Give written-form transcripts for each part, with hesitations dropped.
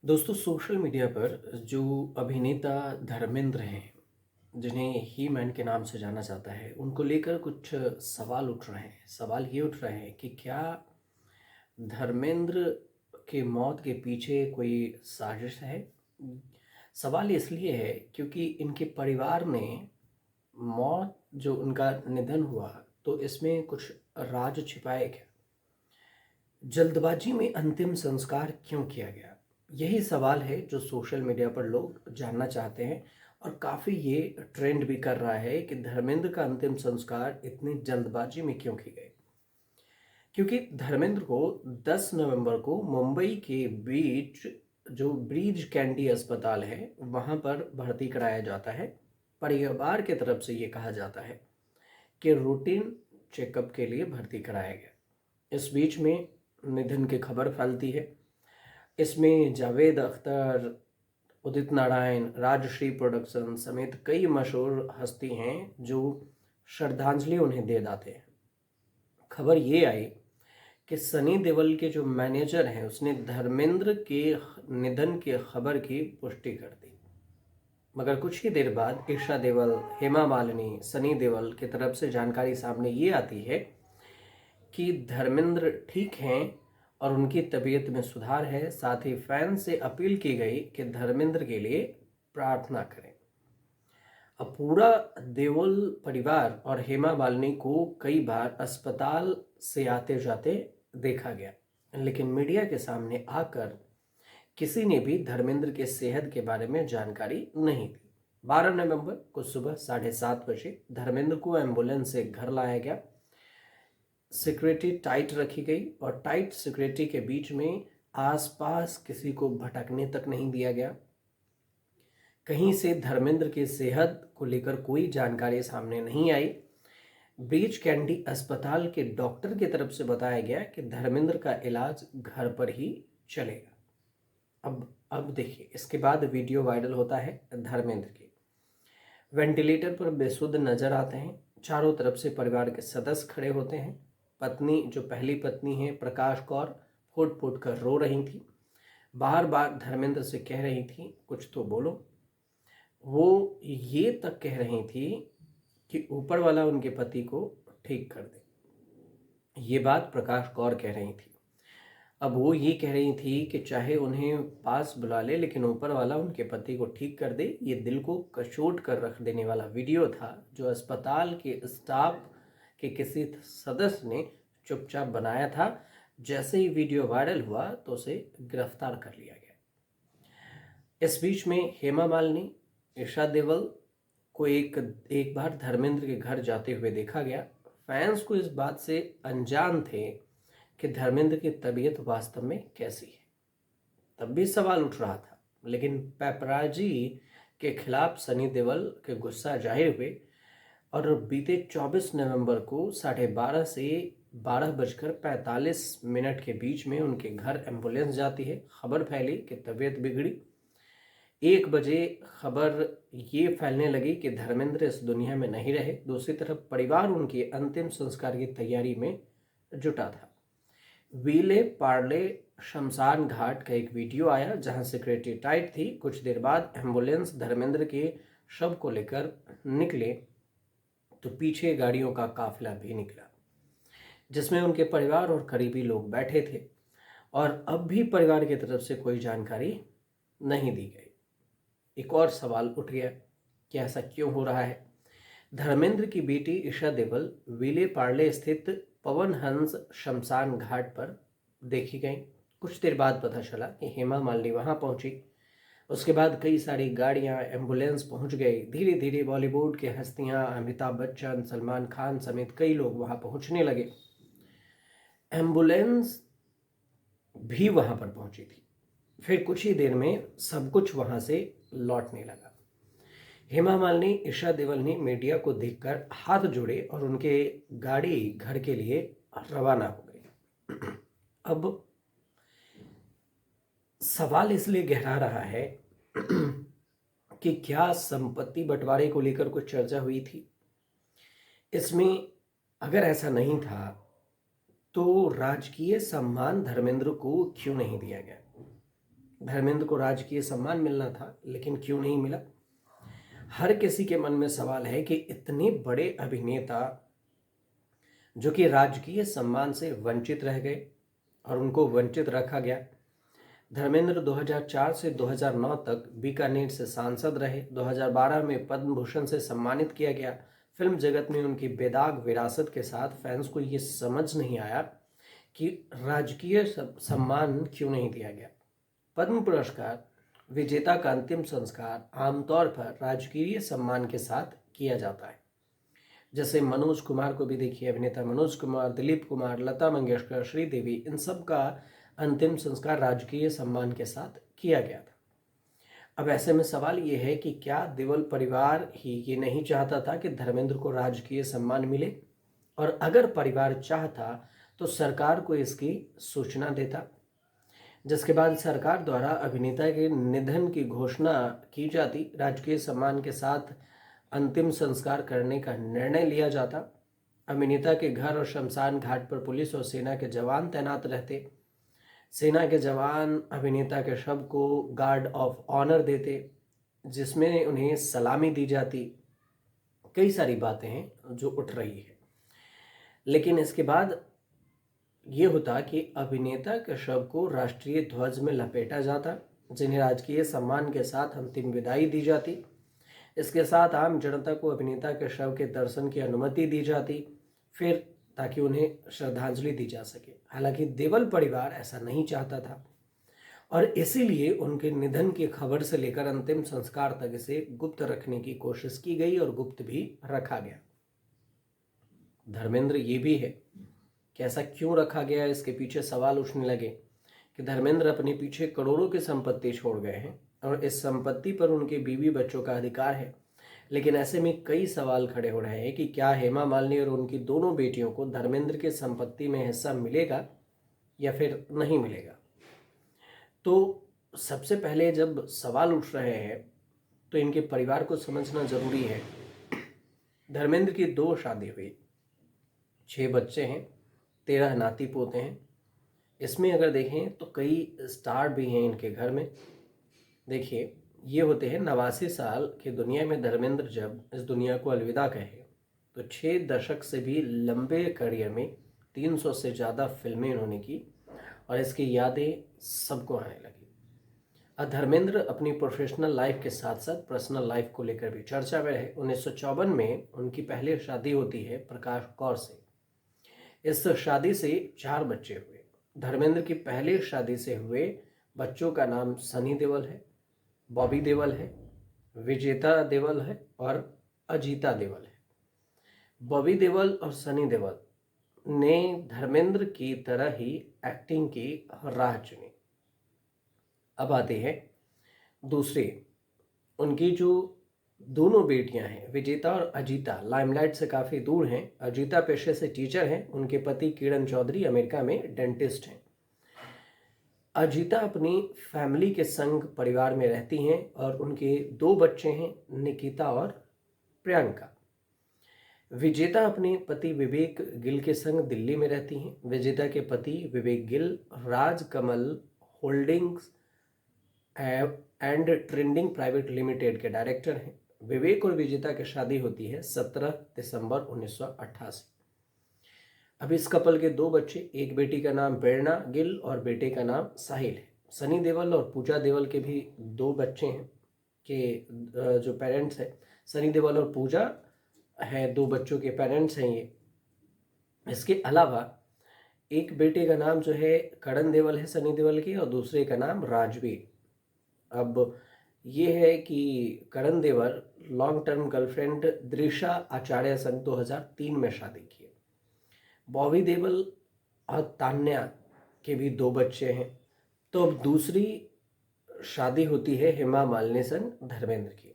दोस्तों social media पर जो अभिनेता धर्मेंद्र हैं, जिन्हें ही मैन के नाम से जाना जाता है, उनको लेकर कुछ सवाल उठ रहे हैं। सवाल ये उठ रहे हैं कि क्या धर्मेंद्र के मौत के पीछे कोई साजिश है। सवाल इसलिए है क्योंकि इनके परिवार ने मौत जो उनका निधन हुआ, तो इसमें कुछ राज छिपाए क्या, जल्दबाजी में अंतिम संस्कार क्यों किया गया। यही सवाल है जो सोशल मीडिया पर लोग जानना चाहते हैं। और काफ़ी ये ट्रेंड भी कर रहा है कि धर्मेंद्र का अंतिम संस्कार इतनी जल्दबाजी में क्यों की गई। क्योंकि धर्मेंद्र को 10 नवंबर को मुंबई के बीच जो ब्रीच कैंडी अस्पताल है वहाँ पर भर्ती कराया जाता है। परिवार की तरफ से ये कहा जाता है कि रूटीन चेकअप के लिए भर्ती कराया गया। इस बीच में निधन की खबर फैलती है। इसमें जावेद अख्तर, उदित नारायण, राजश्री प्रोडक्शन समेत कई मशहूर हस्ती हैं जो श्रद्धांजलि उन्हें दे जाते हैं। खबर ये आई कि सनी देओल के जो मैनेजर हैं उसने धर्मेंद्र के निधन की खबर की पुष्टि कर दी। मगर कुछ ही देर बाद ईशा देओल, हेमा मालिनी, सनी देओल की तरफ से जानकारी सामने ये आती है कि धर्मेंद्र ठीक हैं और उनकी तबीयत में सुधार है। साथ ही फैन से अपील की गई कि धर्मेंद्र के लिए प्रार्थना करें। अब पूरा देओल परिवार और हेमा मालिनी को कई बार अस्पताल से आते जाते देखा गया, लेकिन मीडिया के सामने आकर किसी ने भी धर्मेंद्र के सेहत के बारे में जानकारी नहीं दी। 12 नवंबर को सुबह 7:30 बजे धर्मेंद्र को एम्बुलेंस से घर लाया गया। सिक्योरिटी टाइट रखी गई और टाइट सिक्योरिटी के बीच में आसपास किसी को भटकने तक नहीं दिया गया। कहीं से धर्मेंद्र की सेहत को लेकर कोई जानकारी सामने नहीं आई। ब्रीच कैंडी अस्पताल के डॉक्टर की तरफ से बताया गया कि धर्मेंद्र का इलाज घर पर ही चलेगा। अब देखिए, इसके बाद वीडियो वायरल होता है धर्मेंद्र की। वेंटिलेटर पर बेसुध नजर आते हैं। चारों तरफ से परिवार के सदस्य खड़े होते हैं। पत्नी, जो पहली पत्नी है प्रकाश कौर, फुट फुट कर रो रही थी। बार बार धर्मेंद्र से कह रही थी कुछ तो बोलो। वो ये तक कह रही थी कि ऊपर वाला उनके पति को ठीक कर दे। ये बात प्रकाश कौर कह रही थी। अब वो ये कह रही थी कि चाहे उन्हें पास बुला ले, लेकिन ऊपर वाला उनके पति को ठीक कर दे। ये दिल को कचोट कर रख देने वाला वीडियो था जो अस्पताल के स्टाफ के किसी सदस्य ने चुपचाप बनाया था। जैसे ही वीडियो वायरल हुआ तो उसे गिरफ्तार कर लिया गया। इस बीच में हेमा मालिनी, ईशा देओल को एक बार धर्मेंद्र के घर जाते हुए देखा गया। फैंस को इस बात से अनजान थे कि धर्मेंद्र की तबीयत वास्तव में कैसी है। तब भी सवाल उठ रहा था, लेकिन पेपराजी के खिलाफ सनी देओल के गुस्सा जाहिर हुए और बीते 24 नवंबर को 12:30 से 12:45 के बीच में उनके घर एम्बुलेंस जाती है। खबर फैली कि तबीयत बिगड़ी। 1 बजे खबर ये फैलने लगी कि धर्मेंद्र इस दुनिया में नहीं रहे। दूसरी तरफ परिवार उनके अंतिम संस्कार की तैयारी में जुटा था। वीले पार्ले शमशान घाट का एक वीडियो आया जहां सिक्योरिटी टाइट थी। कुछ देर बाद एम्बुलेंस धर्मेंद्र के शव को लेकर निकले तो पीछे गाड़ियों का काफिला भी निकला, जिसमें उनके परिवार और करीबी लोग बैठे थे। और अब भी परिवार की तरफ से कोई जानकारी नहीं दी गई। एक और सवाल उठ गया कि ऐसा क्यों हो रहा है। धर्मेंद्र की बेटी ईशा देओल विले पार्ले स्थित पवन हंस शमशान घाट पर देखी गई। कुछ देर बाद पता चला कि हेमा मालिनी वहां पहुंची। उसके बाद कई सारी गाड़ियां, एम्बुलेंस पहुंच गई। धीरे धीरे बॉलीवुड के हस्तियां अमिताभ बच्चन, सलमान खान समेत कई लोग वहां पहुंचने लगे। एम्बुलेंस भी वहां पर पहुंची थी। फिर कुछ ही देर में सब कुछ वहां से लौटने लगा। हेमा मालिनी, ईशा देओल ने मीडिया को देखकर हाथ जोड़े और उनके गाड़ी घर के लिए रवाना हो गई। अब सवाल इसलिए गहरा रहा है कि क्या संपत्ति बंटवारे को लेकर कुछ चर्चा हुई थी। इसमें अगर ऐसा नहीं था तो राजकीय सम्मान धर्मेंद्र को क्यों नहीं दिया गया। धर्मेंद्र को राजकीय सम्मान मिलना था, लेकिन क्यों नहीं मिला? हर किसी के मन में सवाल है कि इतने बड़े अभिनेता जो कि राजकीय सम्मान से वंचित रह गए और उनको वंचित रखा गया। धर्मेंद्र 2004 से 2009 तक बीकानेर से सांसद रहे। 2012 में पद्म भूषण से सम्मानित किया गया। फिल्म जगत में उनकी बेदाग विरासत के साथ फैंस को ये समझ नहीं आया कि राजकीय सम्मान क्यों नहीं दिया गया। पद्म पुरस्कार विजेता का अंतिम संस्कार आमतौर पर राजकीय सम्मान के साथ किया जाता है। जैसे मनोज कुमार को भी देखिए, अभिनेता मनोज कुमार, दिलीप कुमार, लता मंगेशकर, श्रीदेवी, इन सब का अंतिम संस्कार राजकीय सम्मान के साथ किया गया था। अब ऐसे में सवाल ये है कि क्या देओल परिवार ही ये नहीं चाहता था कि धर्मेंद्र को राजकीय सम्मान मिले? और अगर परिवार चाहता तो सरकार को इसकी सूचना देता, जिसके बाद सरकार द्वारा अभिनेता के निधन की घोषणा की जाती, राजकीय सम्मान के साथ अंतिम संस्कार करने का निर्णय लिया जाता। अभिनेता के घर और शमशान घाट पर पुलिस और सेना के जवान तैनात रहते। सेना के जवान अभिनेता के शव को गार्ड ऑफ ऑनर देते, जिसमें उन्हें सलामी दी जाती। कई सारी बातें हैं जो उठ रही है, लेकिन इसके बाद ये होता कि अभिनेता के शव को राष्ट्रीय ध्वज में लपेटा जाता, जिन्हें राजकीय सम्मान के साथ अंतिम विदाई दी जाती। इसके साथ आम जनता को अभिनेता के शव के दर्शन की अनुमति दी जाती, फिर ताकि उन्हें श्रद्धांजलि दी जा सके। हालांकि देओल परिवार ऐसा नहीं चाहता था और इसीलिए उनके निधन की खबर से लेकर अंतिम संस्कार तक इसे गुप्त रखने की कोशिश की गई और गुप्त भी रखा गया। धर्मेंद्र ये भी है कि ऐसा क्यों रखा गया, इसके पीछे सवाल उठने लगे कि धर्मेंद्र अपने पीछे करोड़ों की संपत्ति छोड़ गए हैं और इस संपत्ति पर उनके बीवी बच्चों का अधिकार है। लेकिन ऐसे में कई सवाल खड़े हो रहे हैं कि क्या हेमा मालिनी और उनकी दोनों बेटियों को धर्मेंद्र की संपत्ति में हिस्सा मिलेगा या फिर नहीं मिलेगा। तो सबसे पहले जब सवाल उठ रहे हैं तो इनके परिवार को समझना जरूरी है। धर्मेंद्र की 2 शादी हुई, 6 बच्चे हैं, 13 नाती पोते हैं। इसमें अगर देखें तो कई स्टार भी हैं इनके घर में। देखिए, ये होते हैं 89 साल की दुनिया में धर्मेंद्र जब इस दुनिया को अलविदा कहे तो 6 दशक से भी लंबे करियर में 300 से ज़्यादा फिल्में इन्होंने की और इसकी यादें सबको आने लगी। अब धर्मेंद्र अपनी प्रोफेशनल लाइफ के साथ साथ पर्सनल लाइफ को लेकर भी चर्चा में रहे। 1954 में उनकी पहली शादी होती है प्रकाश कौर से। इस शादी से 4 बच्चे हुए। धर्मेंद्र की पहली शादी से हुए बच्चों का नाम सनी देओल है, बॉबी देओल है, विजेता देओल है और अजीता देओल है। बॉबी देओल और सनी देओल ने धर्मेंद्र की तरह ही एक्टिंग की राह चुनी। अब आते हैं दूसरे, उनकी जो दोनों बेटियां हैं विजेता और अजीता, लाइमलाइट से काफ़ी दूर हैं। अजीता पेशे से टीचर हैं, उनके पति किरण चौधरी अमेरिका में डेंटिस्ट हैं। अजीता अपनी फैमिली के संग परिवार में रहती हैं और उनके 2 बच्चे हैं, निकिता और प्रियंका। विजेता अपने पति विवेक गिल के संग दिल्ली में रहती हैं। विजेता के पति Vivek Gill Raj Kamal holdings and trending private limited के डायरेक्टर हैं। विवेक और विजेता की शादी होती है 17 दिसंबर 1988। अब इस कपल के 2 बच्चे, एक बेटी का नाम प्रेरणा गिल और बेटे का नाम साहिल है। सनी देओल और पूजा देओल के भी 2 बच्चे हैं के जो पेरेंट्स हैं, सनी देओल और पूजा है, 2 बच्चों के पेरेंट्स हैं ये। इसके अलावा एक बेटे का नाम जो है करण देओल है सनी देओल की, और दूसरे का नाम राजवीर। अब ये है कि करण देओल लॉन्ग टर्म गर्लफ्रेंड दृशा आचार्य संग 2003 में शादी की। बॉबी देओल और तान्या के भी 2 बच्चे हैं। तो अब दूसरी शादी होती है हेमा मालिनी संग धर्मेंद्र की,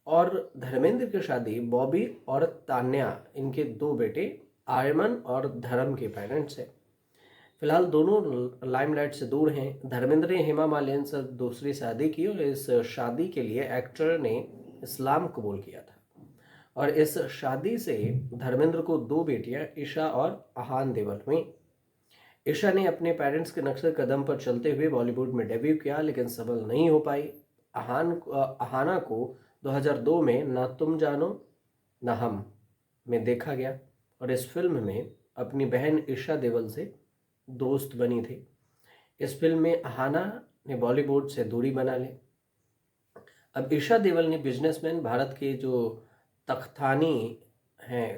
और धर्मेंद्र की शादी बॉबी और तान्या, इनके 2 बेटे आर्यमन और धर्म के पेरेंट्स हैं। फिलहाल दोनों लाइमलाइट से दूर हैं। धर्मेंद्र ने हेमा मालिनी से दूसरी शादी की और इस शादी के लिए एक्टर ने इस्लाम कबूल किया था। और इस शादी से धर्मेंद्र को 2 बेटियां ईशा और आहान देओल हुई। ईशा ने अपने पेरेंट्स के नक्शे कदम पर चलते हुए बॉलीवुड में डेब्यू किया, लेकिन सफल नहीं हो पाई। अहाना को 2002 में ना तुम जानो ना हम में देखा गया और इस फिल्म में अपनी बहन ईशा देवल से दोस्त बनी थी। इस फिल्म में अहाना ने बॉलीवुड से दूरी बना ली। अब ईशा देवल ने बिजनेसमैन भारत के जो तख्तानी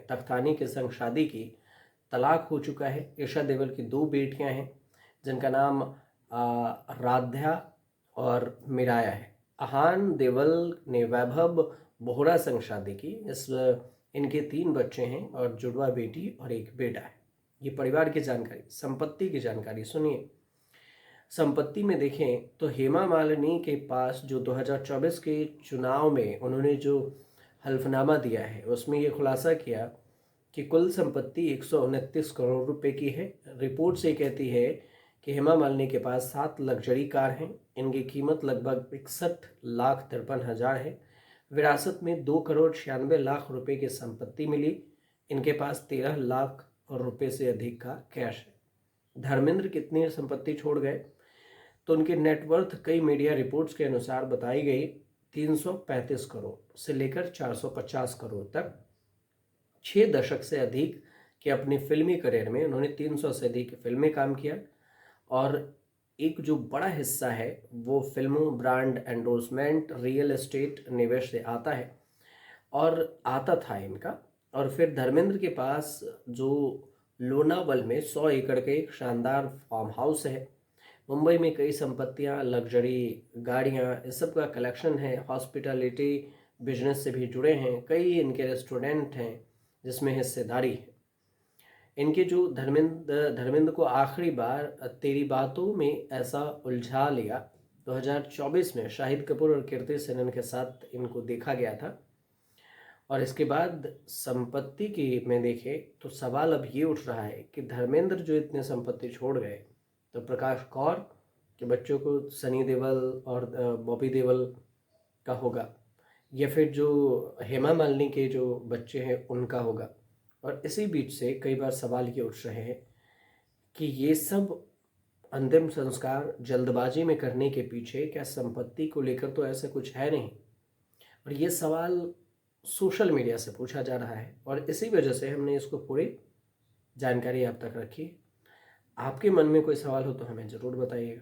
तख्तानी के संग शादी की। तलाक हो चुका है। ईशा देवल की 2 बेटियां हैं जिनका नाम राध्या और मिराया है। अहान देवल ने वैभव बोहरा संग शादी की। इनके 3 बच्चे हैं और जुड़वा बेटी और एक बेटा है। ये परिवार की जानकारी। संपत्ति की जानकारी सुनिए। संपत्ति में देखें तो हेमा मालिनी के पास जो 2024 के चुनाव में उन्होंने जो हल्फनामा दिया है उसमें ये खुलासा किया कि कुल संपत्ति 129 करोड़ रुपए की है। रिपोर्ट से कहती है कि हेमा मालिनी के पास 7 लग्जरी कार हैं। इनकी कीमत लगभग 61,53,000 है। विरासत में 2,96,00,000 रुपए की संपत्ति मिली। इनके पास 13 लाख रुपए से अधिक का कैश है। धर्मेंद्र कितनी संपत्ति छोड़ गए तो उनकी नेटवर्थ कई मीडिया रिपोर्ट्स के अनुसार बताई गई 335 करोड़ से लेकर 450 करोड़ तक। 6 दशक से अधिक के अपने फिल्मी करियर में उन्होंने 300 से अधिक फिल्में काम किया और एक जो बड़ा हिस्सा है वो फिल्मों, ब्रांड एंडोर्समेंट, रियल एस्टेट निवेश से आता है और आता था इनका। और फिर धर्मेंद्र के पास जो लोनावल में 100 एकड़ के एक शानदार फार्म हाउस है। मुंबई में कई संपत्तियां, लग्जरी गाड़ियां, इस सब का कलेक्शन है। हॉस्पिटैलिटी बिजनेस से भी जुड़े हैं। कई इनके रेस्टोरेंट हैं जिसमें हिस्सेदारी है। इनके जो धर्मेंद्र को आखिरी बार तेरी बातों में ऐसा उलझा लिया 2024 में शाहिद कपूर और कीर्ति सेनन के साथ इनको देखा गया था। और इसके बाद संपत्ति की में देखें तो सवाल अब ये उठ रहा है कि धर्मेंद्र जो इतने संपत्ति छोड़ गए तो प्रकाश कौर के बच्चों को सनी देओल और बॉबी देओल का होगा या फिर जो हेमा मालिनी के जो बच्चे हैं उनका होगा। और इसी बीच से कई बार सवाल ये उठ रहे हैं कि ये सब अंतिम संस्कार जल्दबाजी में करने के पीछे क्या संपत्ति को लेकर तो ऐसा कुछ है नहीं। और ये सवाल सोशल मीडिया से पूछा जा रहा है और इसी वजह से हमने इसको पूरी जानकारी आप तक रखी। आपके मन में कोई सवाल हो तो हमें ज़रूर बताइएगा।